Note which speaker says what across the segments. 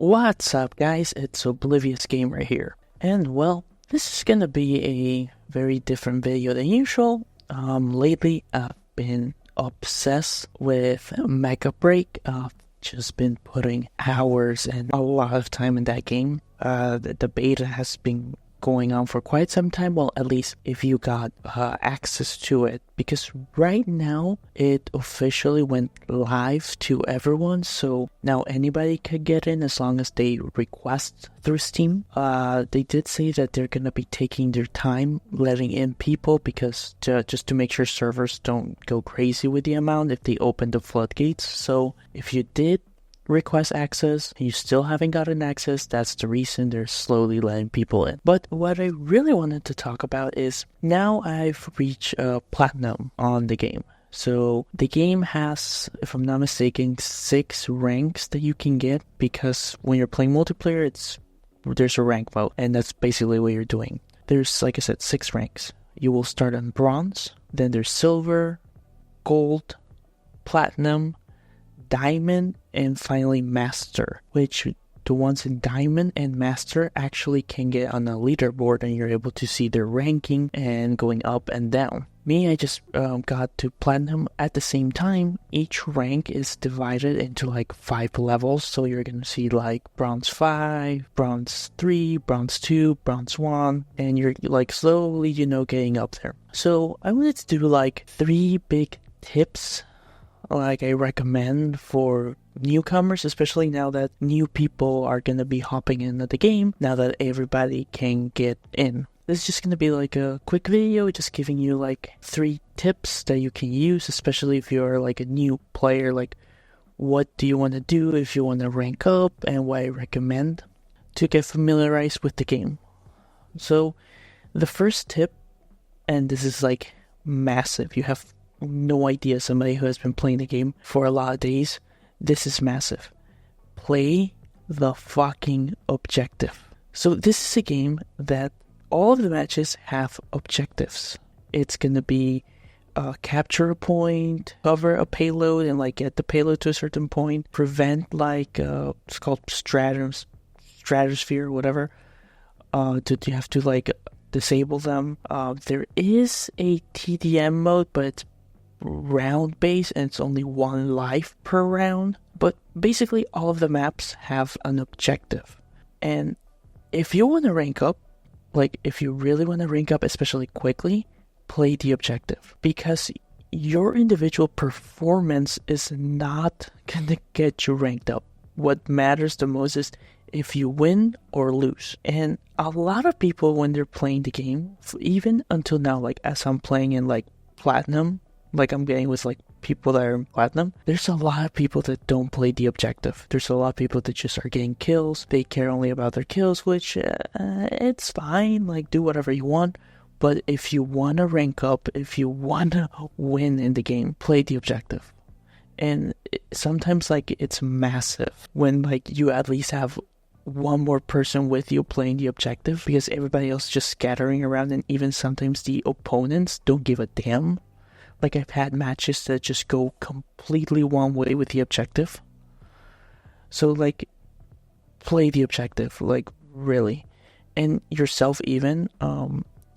Speaker 1: What's up, guys? It's Oblivious Gamer here. And well, this is gonna be a very different video than usual. Lately I've been obsessed with Mecha Break. I've just been putting hours and a lot of time in that game. The beta has been going on for quite some time. Well, at least if you got access to it, because right now it officially went live to everyone, so now anybody could get in as long as they request through Steam. They did say that they're gonna be taking their time letting in people because just to make sure servers don't go crazy with the amount if they open the floodgates. So if you did request access and you still haven't gotten access, that's the reason they're slowly letting people in. But what I really wanted to talk about is now I've reached platinum on the game. So the game has, if I'm not mistaken, 6 ranks that you can get, because when you're playing multiplayer, there's a rank vote, and that's basically what you're doing. There's, like I said, 6 ranks. You will start on bronze, then there's silver, gold, platinum, diamond, and finally master, which the ones in diamond and master actually can get on a leaderboard, and you're able to see their ranking and going up and down. Me, I just got to platinum at the same time. Each rank is divided into like 5 levels, so you're gonna see like bronze 5, bronze 3, bronze 2, bronze 1, and you're like slowly, getting up there. So I wanted to do like 3 big tips like I recommend for newcomers, especially now that new people are going to be hopping into the game, now that everybody can get in. This is just going to be like a quick video, just giving you like 3 tips that you can use, especially if you're like a new player. Like, what do you want to do if you want to rank up, and what I recommend to get familiarized with the game. So the first tip, and this is like massive, you have no idea, somebody who has been playing the game for a lot of days, this is massive. Play the fucking objective. So this is a game that all of the matches have objectives. It's gonna be capture a point, cover a payload, and like get the payload to a certain point, prevent like it's called stratosphere, whatever. You have to like disable them. There is a TDM mode, but it's round based and it's only 1 life per round. But basically all of the maps have an objective, and if you want to rank up, like if you really want to rank up especially quickly, play the objective, because your individual performance is not gonna get you ranked up. What matters the most is if you win or lose. And a lot of people, when they're playing the game, even until now, like as I'm playing in like platinum, like I'm getting with like people that are in platinum, there's a lot of people that don't play the objective. There's a lot of people that just are getting kills. They care only about their kills, which it's fine, like do whatever you want. But if you want to rank up, if you want to win in the game, play the objective. And sometimes like it's massive when like you at least have one more person with you playing the objective, because everybody else just scattering around, and even sometimes the opponents don't give a damn. Like I've had matches that just go completely one way with the objective. So like, play the objective, like really. And yourself even,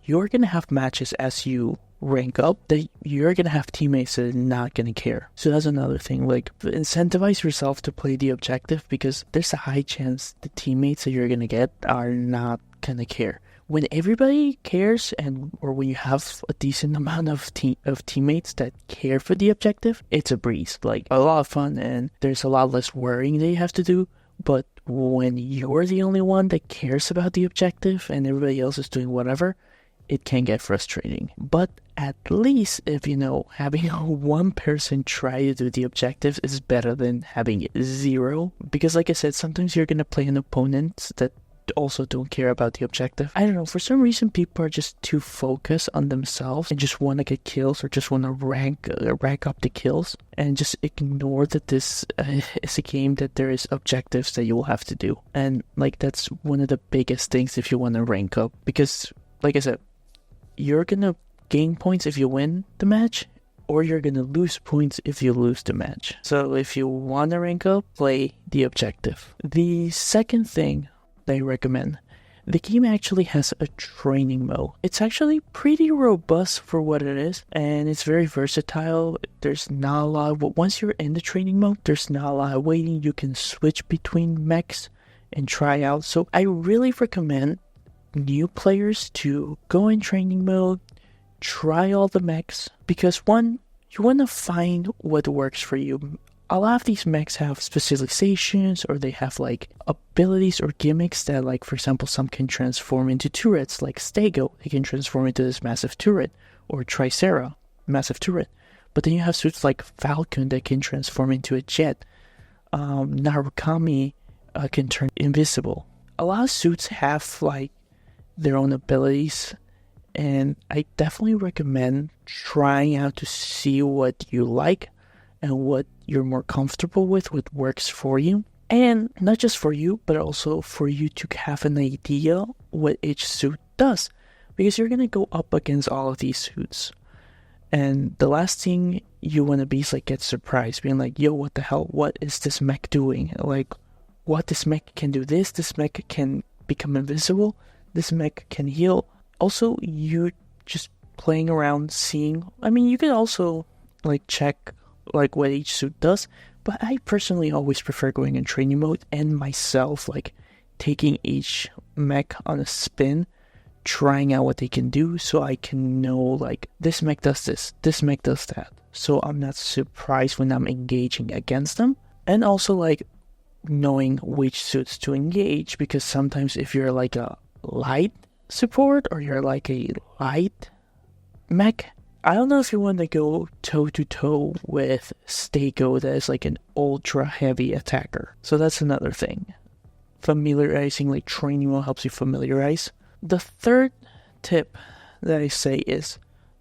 Speaker 1: you're gonna have matches as you rank up that you're gonna have teammates that are not gonna care. So that's another thing, like incentivize yourself to play the objective, because there's a high chance the teammates that you're gonna get are not gonna care. When everybody cares, or when you have a decent amount of teammates that care for the objective, it's a breeze, like a lot of fun, and there's a lot less worrying that you have to do. But when you're the only one that cares about the objective and everybody else is doing whatever, it can get frustrating. But at least if having one person try to do the objectives is better than having 0, because like I said, sometimes you're gonna play an opponent that also don't care about the objective. I don't know, for some reason people are just too focused on themselves and just want to get kills, or just want to rank up the kills, and just ignore that this is a game that there is objectives that you will have to do. And like that's one of the biggest things if you want to rank up, because like I said, you're gonna gain points if you win the match, or you're gonna lose points if you lose the match. So if you wanna rank up, play the objective. The second thing that I recommend, the game actually has a training mode. It's actually pretty robust for what it is, and it's very versatile. There's not a lot of, once you're in the training mode, there's not a lot of waiting. You can switch between mechs and try out. So I really recommend new players to go in training mode, try all the mechs, because one, you want to find what works for you. A lot of these mechs have specializations, or they have like abilities or gimmicks that, like, for example, some can transform into turrets, like Stego. He can transform into this massive turret, or Tricera, massive turret. But then you have suits like Falcon that can transform into a jet. Narukami can turn invisible. A lot of suits have like their own abilities, and I definitely recommend trying out to see what you like and what you're more comfortable with, what works for you. And not just for you, but also for you to have an idea what each suit does, because you're going to go up against all of these suits. And the last thing you want to be is like get surprised, being like, yo, what the hell? What is this mech doing? Like, what, this mech can do this mech can become invisible, this mech can heal. Also, you just playing around, seeing, I mean, you can also like check like what each suit does, but I personally always prefer going in training mode and myself like taking each mech on a spin, trying out what they can do, so I can know like this mech does this mech does that, so I'm not surprised when I'm engaging against them. And also like knowing which suits to engage, because sometimes if you're like a light support or you're like a light mech, I don't know if you want to go toe-to-toe with Stego that is like an ultra-heavy attacker. So that's another thing. Familiarizing, like training will helps you familiarize. The third tip that I say is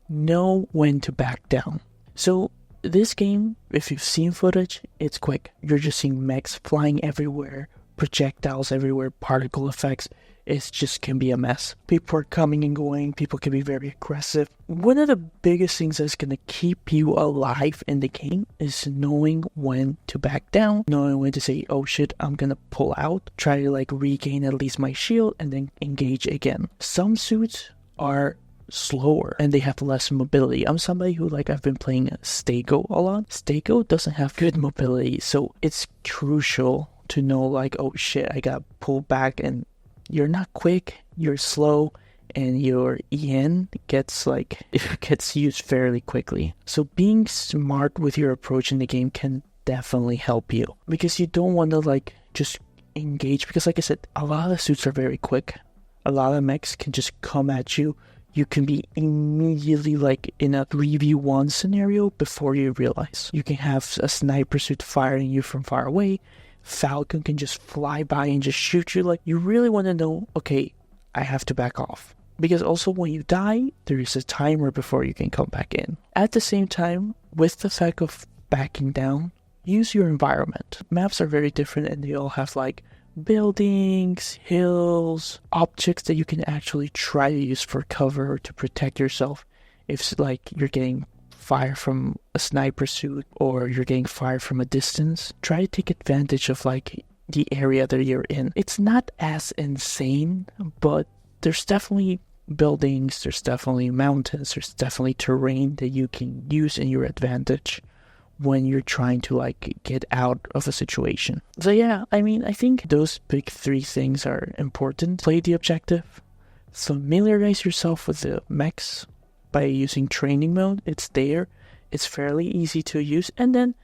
Speaker 1: know when to back down. So this game, if you've seen footage, it's quick. You're just seeing mechs flying everywhere, projectiles everywhere, particle effects. It just can be a mess. People are coming and going. People can be very aggressive. One of the biggest things that's going to keep you alive in the game is knowing when to back down. Knowing when to say, oh shit, I'm going to pull out. Try to like regain at least my shield and then engage again. Some suits are slower and they have less mobility. I'm somebody who, like, I've been playing Stego a lot. Stego doesn't have good mobility. So it's crucial to know like, oh shit, I got to pull back, and you're not quick, you're slow, and your EN gets used fairly quickly. So being smart with your approach in the game can definitely help you, because you don't want to like just engage, because like I said, a lot of suits are very quick. A lot of mechs can just come at you. You can be immediately like in a 3v1 scenario before you realize. You can have a sniper suit firing you from far away. Falcon can just fly by and just shoot you. Like, you really want to know, okay, I have to back off. Because also when you die, there is a timer before you can come back in. At the same time, with the fact of backing down, use your environment. Maps are very different, and they all have like buildings, hills, objects that you can actually try to use for cover or to protect yourself. If like you're getting fire from a sniper suit or you're getting fire from a distance, try to take advantage of like the area that you're in. It's not as insane, but there's definitely buildings, there's definitely mountains, there's definitely terrain that you can use in your advantage when you're trying to like get out of a situation. So yeah, I mean, I think those big three things are important. Play the objective, familiarize yourself with the mechs by using training mode. It's there, it's fairly easy to use, and then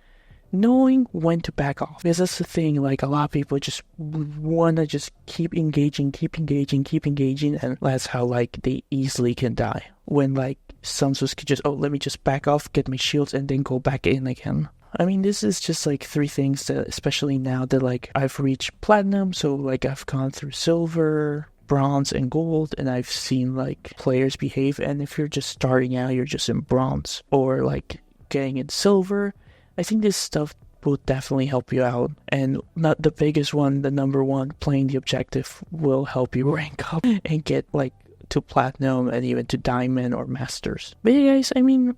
Speaker 1: knowing when to back off. Because that's the thing, like a lot of people just want to just keep engaging, and that's how like they easily can die. When like some suits could just, oh, let me just back off, get my shields, and then go back in again. I mean, this is just like three things that, especially now that like I've reached platinum, so like I've gone through silver, bronze, and gold, and I've seen like players behave. And if you're just starting out, you're just in bronze or like getting in silver, I think this stuff will definitely help you out. And not the biggest one, the number one, playing the objective will help you rank up and get like to platinum and even to diamond or masters. But yeah, guys, I mean,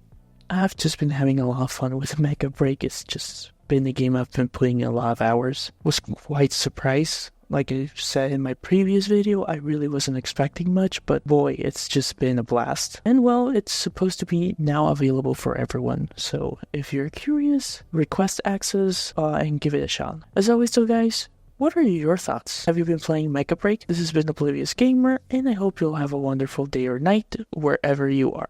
Speaker 1: I've just been having a lot of fun with Mecha Break. It's just been a game I've been playing a lot of hours. Was quite surprised. Like I said in my previous video, I really wasn't expecting much, but boy, it's just been a blast. And well, it's supposed to be now available for everyone, so if you're curious, request access and give it a shot. As always though guys, what are your thoughts? Have you been playing Mecha Break? This has been Oblivious Gamer, and I hope you'll have a wonderful day or night wherever you are.